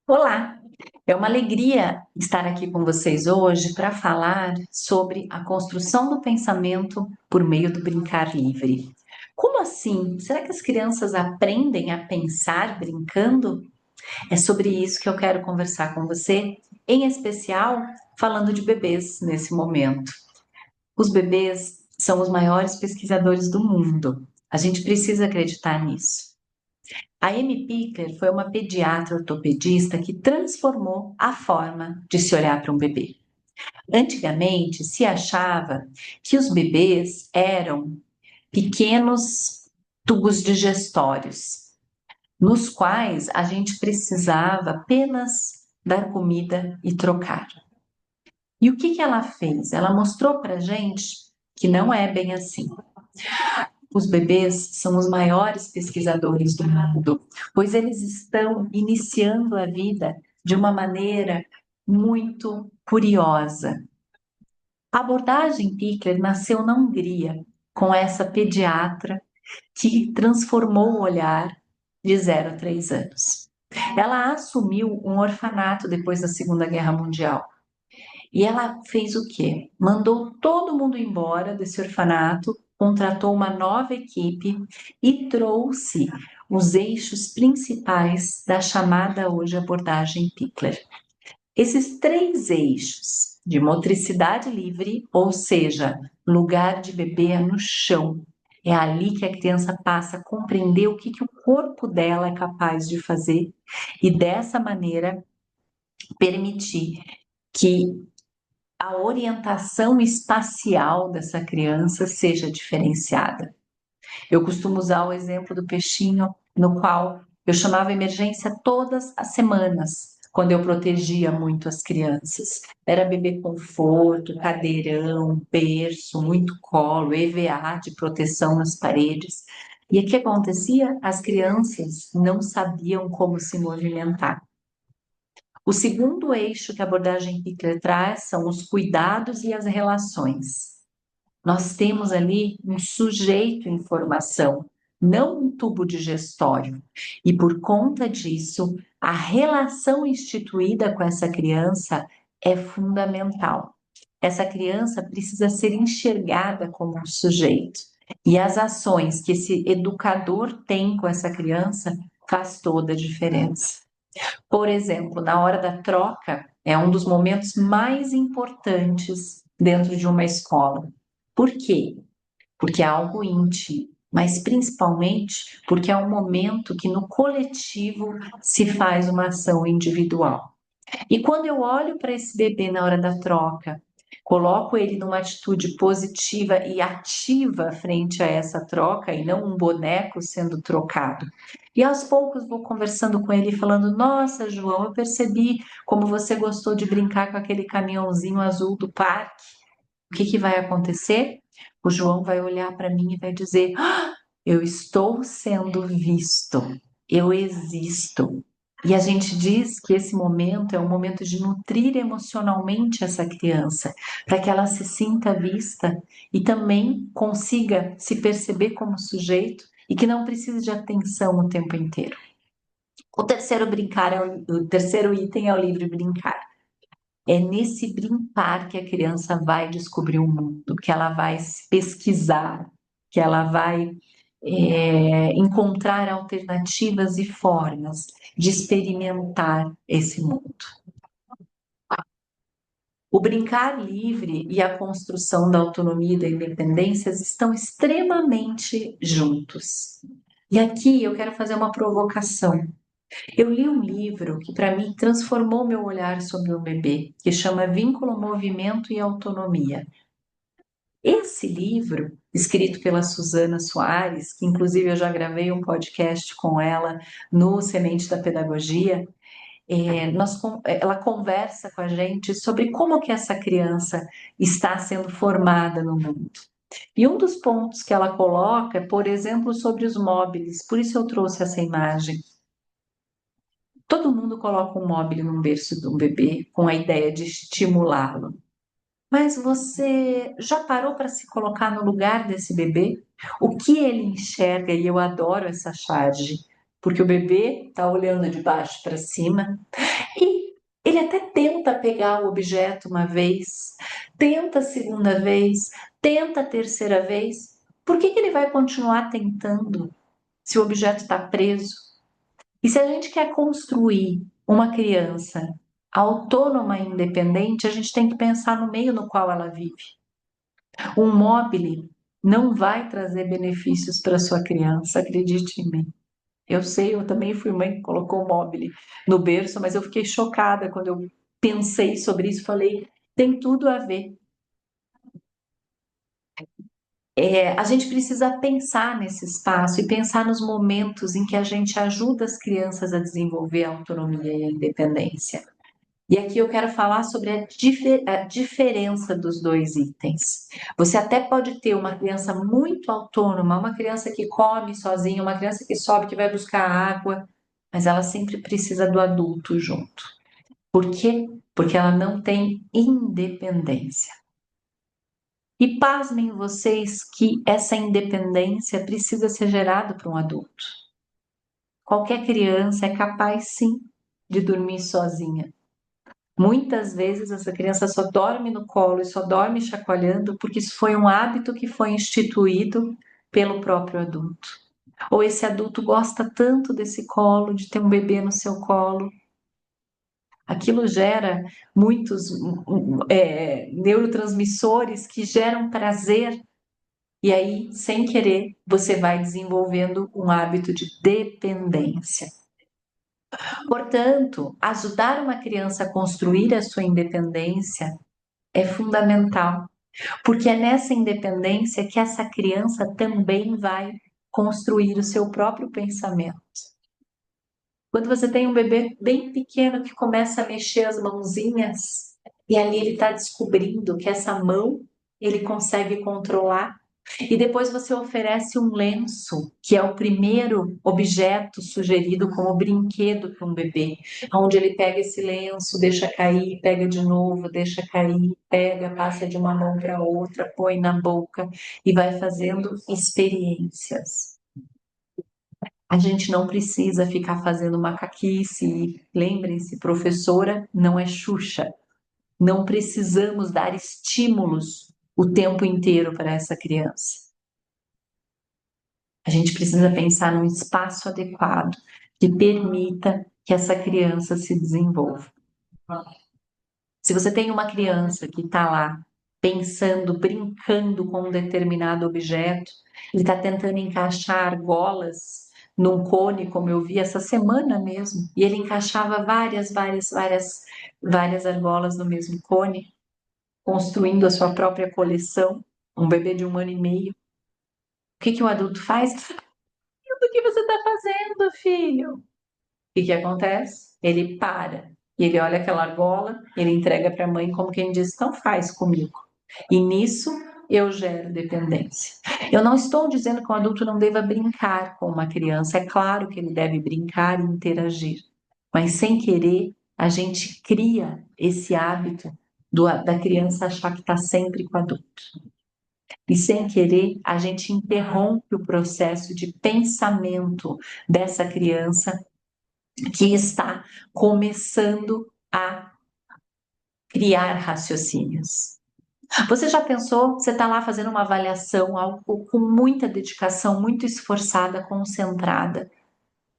Olá, é uma alegria estar aqui com vocês hoje para falar sobre a construção do pensamento por meio do brincar livre. Como assim? Será que as crianças aprendem a pensar brincando? É sobre isso que eu quero conversar com você, em especial falando de bebês nesse momento. Os bebês são os maiores pesquisadores do mundo. A gente precisa acreditar nisso. A Amy Pickler foi uma pediatra ortopedista que transformou a forma de se olhar para um bebê. Antigamente se achava que os bebês eram pequenos tubos digestórios, nos quais a gente precisava apenas dar comida e trocar. E o que ela fez? Ela mostrou para a gente que não é bem assim. Os bebês são os maiores pesquisadores do mundo, pois eles estão iniciando a vida de uma maneira muito curiosa. A abordagem Pickler nasceu na Hungria, com essa pediatra que transformou o olhar de 0 a 3 anos. Ela assumiu um orfanato depois da Segunda Guerra Mundial. E ela fez o quê? Mandou todo mundo embora desse orfanato, contratou uma nova equipe e trouxe os eixos principais da chamada hoje abordagem Pickler. Esses 3 eixos de motricidade livre, ou seja, lugar de bebê é no chão. É ali que a criança passa a compreender o que o corpo dela é capaz de fazer e dessa maneira permitir que a orientação espacial dessa criança seja diferenciada. Eu costumo usar o exemplo do peixinho, no qual eu chamava emergência todas as semanas, quando eu protegia muito as crianças. Era bebê conforto, cadeirão, berço, muito colo, EVA de proteção nas paredes. E o que acontecia? As crianças não sabiam como se movimentar. O segundo eixo que a abordagem Pickler traz são os cuidados e as relações. Nós temos ali um sujeito em formação, não um tubo digestório. E por conta disso, a relação instituída com essa criança é fundamental. Essa criança precisa ser enxergada como um sujeito. E as ações que esse educador tem com essa criança faz toda a diferença. Por exemplo, na hora da troca, é um dos momentos mais importantes dentro de uma escola. Por quê? Porque é algo íntimo, mas principalmente porque é um momento que no coletivo se faz uma ação individual. E quando eu olho para esse bebê na hora da troca, coloco ele numa atitude positiva e ativa frente a essa troca e não um boneco sendo trocado. E aos poucos vou conversando com ele falando: "Nossa, João, eu percebi como você gostou de brincar com aquele caminhãozinho azul do parque. O que vai acontecer?" O João vai olhar para mim e vai dizer: "Ah, eu estou sendo visto, eu existo." E a gente diz que esse momento é um momento de nutrir emocionalmente essa criança, para que ela se sinta vista e também consiga se perceber como sujeito e que não precise de atenção o tempo inteiro. O terceiro item é o livre brincar. É nesse brincar que a criança vai descobrir o mundo, que ela vai pesquisar, que ela vai encontrar alternativas e formas de experimentar esse mundo. O brincar livre e a construção da autonomia e da independência estão extremamente juntos. E aqui eu quero fazer uma provocação. Eu li um livro que, para mim, transformou meu olhar sobre o bebê, que chama Vínculo, Movimento e Autonomia. Esse livro, escrito pela Suzana Soares, que inclusive eu já gravei um podcast com ela no Semente da Pedagogia, ela conversa com a gente sobre como que essa criança está sendo formada no mundo. E um dos pontos que ela coloca é, por exemplo, sobre os móveis, por isso eu trouxe essa imagem. Todo mundo coloca um móvel num berço de um bebê com a ideia de estimulá-lo. Mas você já parou para se colocar no lugar desse bebê? O que ele enxerga? E eu adoro essa charge, porque o bebê está olhando de baixo para cima E ele até tenta pegar o objeto uma vez, tenta a segunda vez, tenta a terceira vez. Por que ele vai continuar tentando se o objeto está preso? E se a gente quer construir uma criança autônoma e independente, a gente tem que pensar no meio no qual ela vive. Um mobile não vai trazer benefícios para sua criança, acredite em mim. Eu sei, eu também fui mãe que colocou o mobile no berço, mas eu fiquei chocada quando eu pensei sobre isso, falei, tem tudo a ver. A gente precisa pensar nesse espaço e pensar nos momentos em que a gente ajuda as crianças a desenvolver a autonomia e a independência. E aqui eu quero falar sobre a diferença dos dois itens. Você até pode ter uma criança muito autônoma, uma criança que come sozinha, uma criança que sobe, que vai buscar água, mas ela sempre precisa do adulto junto. Por quê? Porque ela não tem independência. E pasmem vocês que essa independência precisa ser gerada por um adulto. Qualquer criança é capaz, sim, de dormir sozinha. Muitas vezes essa criança só dorme no colo e só dorme chacoalhando porque isso foi um hábito que foi instituído pelo próprio adulto. Ou esse adulto gosta tanto desse colo, de ter um bebê no seu colo. Aquilo gera muitos neurotransmissores que geram prazer. E aí, sem querer, você vai desenvolvendo um hábito de dependência. Portanto, ajudar uma criança a construir a sua independência é fundamental, porque é nessa independência que essa criança também vai construir o seu próprio pensamento. Quando você tem um bebê bem pequeno que começa a mexer as mãozinhas, e ali ele está descobrindo que essa mão ele consegue controlar. E depois você oferece um lenço, que é o primeiro objeto sugerido como brinquedo para um bebê, onde ele pega esse lenço, deixa cair, pega de novo, deixa cair, pega, passa de uma mão para outra, põe na boca e vai fazendo experiências. A gente não precisa ficar fazendo macaquice. Lembrem-se, professora não é Xuxa. Não precisamos dar estímulos o tempo inteiro para essa criança. A gente precisa pensar num espaço adequado que permita que essa criança se desenvolva. Se você tem uma criança que está lá pensando, brincando com um determinado objeto, ele está tentando encaixar argolas num cone, como eu vi essa semana mesmo, e ele encaixava várias argolas no mesmo cone, construindo a sua própria coleção, um bebê de 1 ano e meio. O que que o adulto faz? O que você está fazendo, filho? O que que acontece? Ele para, e ele olha aquela argola, ele entrega para a mãe como quem diz, então faz comigo. E nisso eu gero dependência. Eu não estou dizendo que o adulto não deva brincar com uma criança, é claro que ele deve brincar e interagir, mas sem querer a gente cria esse hábito da criança achar que está sempre com o adulto. E sem querer, a gente interrompe o processo de pensamento dessa criança que está começando a criar raciocínios. Você já pensou, você está lá fazendo uma avaliação, algo com muita dedicação, muito esforçada, concentrada.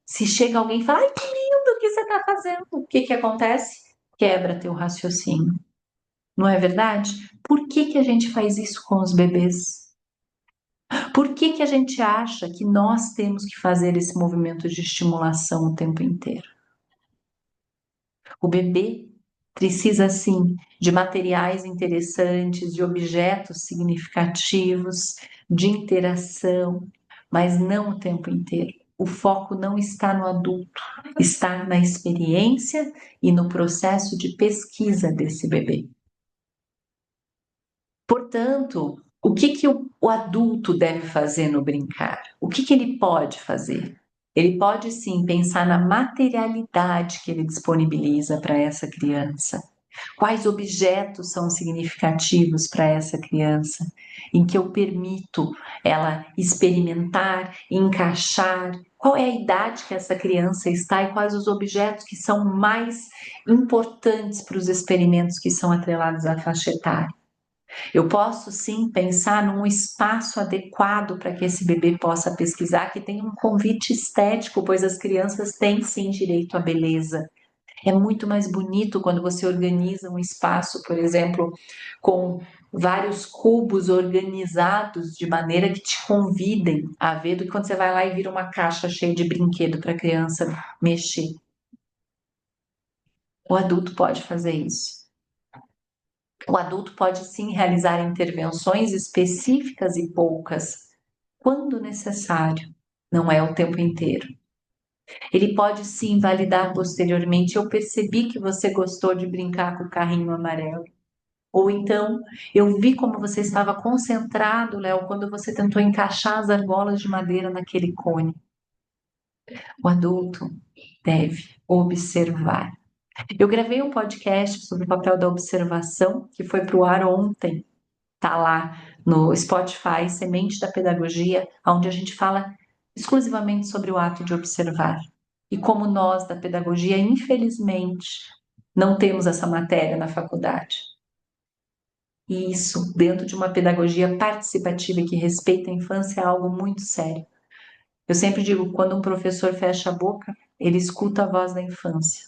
Se chega alguém e fala, ai, que lindo o que você está fazendo, o que que acontece? Quebra teu raciocínio. Não é verdade? Por que que a gente faz isso com os bebês? Por que que a gente acha que nós temos que fazer esse movimento de estimulação o tempo inteiro? O bebê precisa, sim, de materiais interessantes, de objetos significativos, de interação, mas não o tempo inteiro. O foco não está no adulto, está na experiência e no processo de pesquisa desse bebê. Portanto, o que que o adulto deve fazer no brincar? O que que ele pode fazer? Ele pode sim pensar na materialidade que ele disponibiliza para essa criança. Quais objetos são significativos para essa criança, em que eu permito ela experimentar, encaixar? Qual é a idade que essa criança está e quais os objetos que são mais importantes para os experimentos que são atrelados à faixa etária? Eu posso sim pensar num espaço adequado para que esse bebê possa pesquisar, que tenha um convite estético, pois as crianças têm sim direito à beleza. É muito mais bonito quando você organiza um espaço, por exemplo, com vários cubos organizados de maneira que te convidem a ver, do que quando você vai lá e vira uma caixa cheia de brinquedo para a criança mexer. O adulto pode fazer isso. O adulto pode sim realizar intervenções específicas e poucas, quando necessário, não é o tempo inteiro. Ele pode sim validar posteriormente. Eu percebi que você gostou de brincar com o carrinho amarelo. Ou então, eu vi como você estava concentrado, Léo, quando você tentou encaixar as argolas de madeira naquele cone. O adulto deve observar. Eu gravei um podcast sobre o papel da observação, que foi para o ar ontem. Tá lá no Spotify, Semente da Pedagogia, onde a gente fala exclusivamente sobre o ato de observar. E como nós da pedagogia, infelizmente, não temos essa matéria na faculdade. E isso, dentro de uma pedagogia participativa e que respeita a infância, é algo muito sério. Eu sempre digo, quando um professor fecha a boca, ele escuta a voz da infância.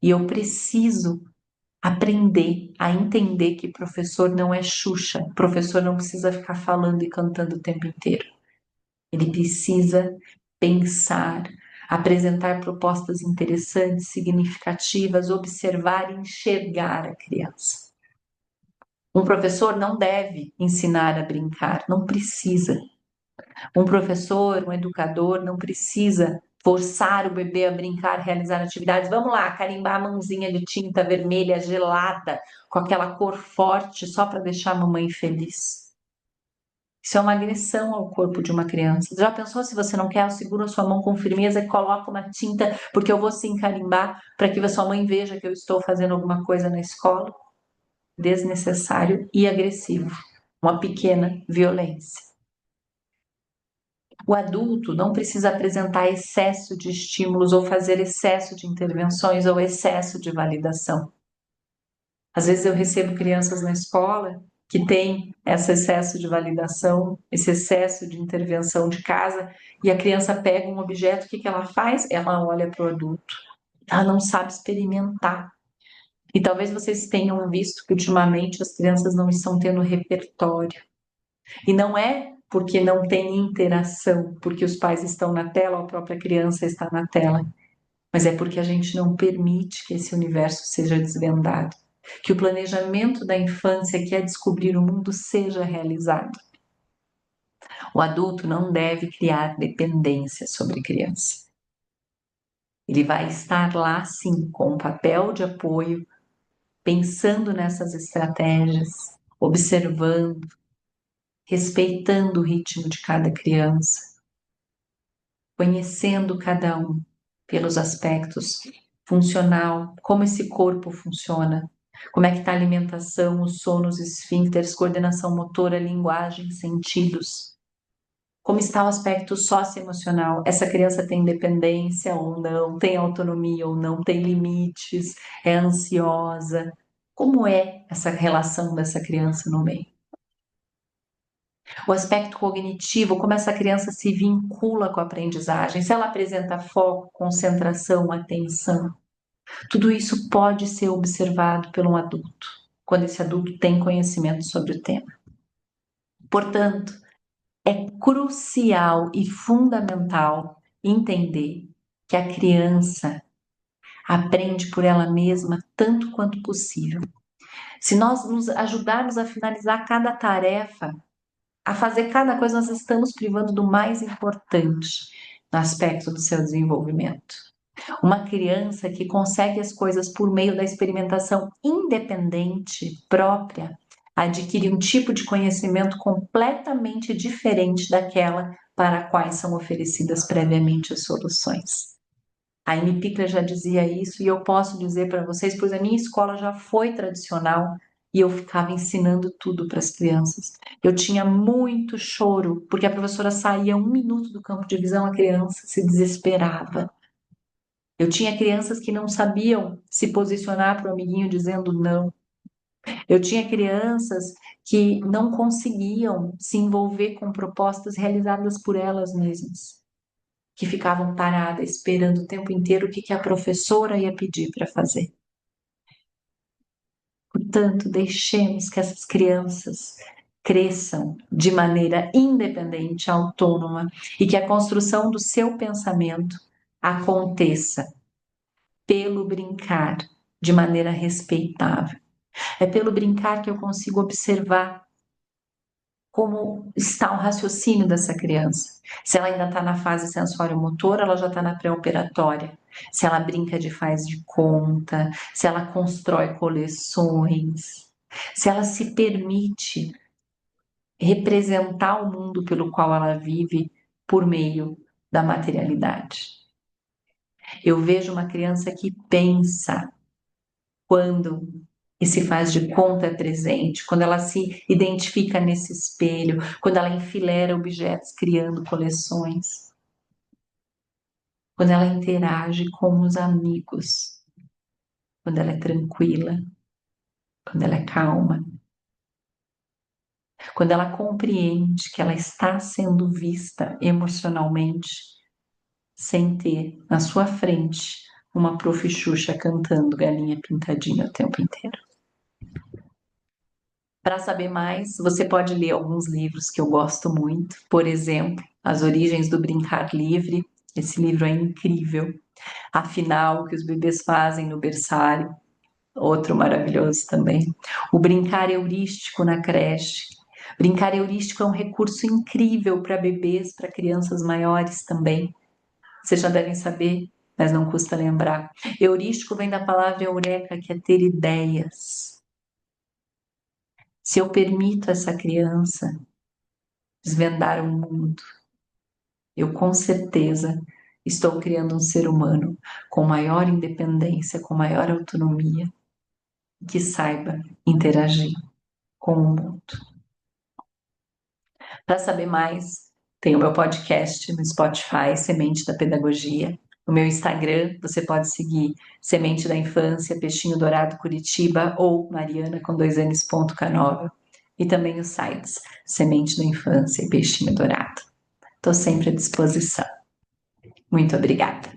E eu preciso aprender a entender que professor não é Xuxa, professor não precisa ficar falando e cantando o tempo inteiro. Ele precisa pensar, apresentar propostas interessantes, significativas, observar e enxergar a criança. Um professor não deve ensinar a brincar, não precisa. Um professor, um educador não precisa forçar o bebê a brincar, realizar atividades. Vamos lá, carimbar a mãozinha de tinta vermelha gelada, com aquela cor forte, só para deixar a mamãe feliz. Isso é uma agressão ao corpo de uma criança. Já pensou se você não quer? Eu seguro a sua mão com firmeza e coloco uma tinta, porque eu vou sim carimbar para que a sua mãe veja que eu estou fazendo alguma coisa na escola? Desnecessário e agressivo. Uma pequena violência. O adulto não precisa apresentar excesso de estímulos ou fazer excesso de intervenções ou excesso de validação. Às vezes eu recebo crianças na escola que têm esse excesso de validação, esse excesso de intervenção de casa, e a criança pega um objeto, o que ela faz? Ela olha para o adulto. Ela não sabe experimentar. E talvez vocês tenham visto que ultimamente as crianças não estão tendo repertório. E não é porque não tem interação, porque os pais estão na tela ou a própria criança está na tela, mas é porque a gente não permite que esse universo seja desvendado, que o planejamento da infância, que é descobrir o mundo, seja realizado. O adulto não deve criar dependência sobre a criança. Ele vai estar lá, sim, com um papel de apoio, pensando nessas estratégias, observando, respeitando o ritmo de cada criança, conhecendo cada um pelos aspectos funcional, como esse corpo funciona, como é que está a alimentação, o sono, os esfíncteres, coordenação motora, linguagem, sentidos. Como está o aspecto socioemocional? Essa criança tem independência ou não? Tem autonomia ou não? Tem limites? É ansiosa? Como é essa relação dessa criança no meio? O aspecto cognitivo, como essa criança se vincula com a aprendizagem, se ela apresenta foco, concentração, atenção, tudo isso pode ser observado por um adulto, quando esse adulto tem conhecimento sobre o tema. Portanto, é crucial e fundamental entender que a criança aprende por ela mesma tanto quanto possível. Se nós nos ajudarmos a finalizar cada tarefa, a fazer cada coisa, nós estamos privando do mais importante no aspecto do seu desenvolvimento. Uma criança que consegue as coisas por meio da experimentação independente própria adquire um tipo de conhecimento completamente diferente daquela para a quais são oferecidas previamente as soluções. A Amy Pickler já dizia isso e eu posso dizer para vocês, pois a minha escola já foi tradicional e eu ficava ensinando tudo para as crianças. Eu tinha muito choro, porque a professora saía 1 minuto do campo de visão, a criança se desesperava. Eu tinha crianças que não sabiam se posicionar para o amiguinho dizendo não. Eu tinha crianças que não conseguiam se envolver com propostas realizadas por elas mesmas, que ficavam paradas esperando o tempo inteiro o que a professora ia pedir para fazer. Portanto, deixemos que essas crianças cresçam de maneira independente, autônoma, e que a construção do seu pensamento aconteça pelo brincar, de maneira respeitável. É pelo brincar que eu consigo observar como está o raciocínio dessa criança. Se ela ainda está na fase sensório-motora, ela já está na pré-operatória. Se ela brinca de faz de conta, se ela constrói coleções, se ela se permite representar o mundo pelo qual ela vive por meio da materialidade. Eu vejo uma criança que pensa quando esse faz de conta é presente, quando ela se identifica nesse espelho, quando ela enfilera objetos criando coleções, quando ela interage com os amigos, quando ela é tranquila, quando ela é calma, quando ela compreende que ela está sendo vista emocionalmente, sem ter na sua frente uma prof. Xuxa cantando Galinha Pintadinha o tempo inteiro. Para saber mais, você pode ler alguns livros que eu gosto muito, por exemplo, As Origens do Brincar Livre. Esse livro é incrível. Afinal, o que os bebês fazem no berçário, outro maravilhoso também. O Brincar Heurístico na creche. Brincar heurístico é um recurso incrível para bebês, para crianças maiores também. Vocês já devem saber, mas não custa lembrar. Heurístico vem da palavra eureka, que é ter ideias. Se eu permito a essa criança desvendar o mundo, eu com certeza estou criando um ser humano com maior independência, com maior autonomia, que saiba interagir com o mundo. Para saber mais, tem o meu podcast no Spotify, Semente da Pedagogia. O meu Instagram, você pode seguir Semente da Infância, Peixinho Dourado Curitiba ou Mariana com 2 Ns.canova. E também os sites Semente da Infância e Peixinho Dourado. Estou sempre à disposição. Muito obrigada.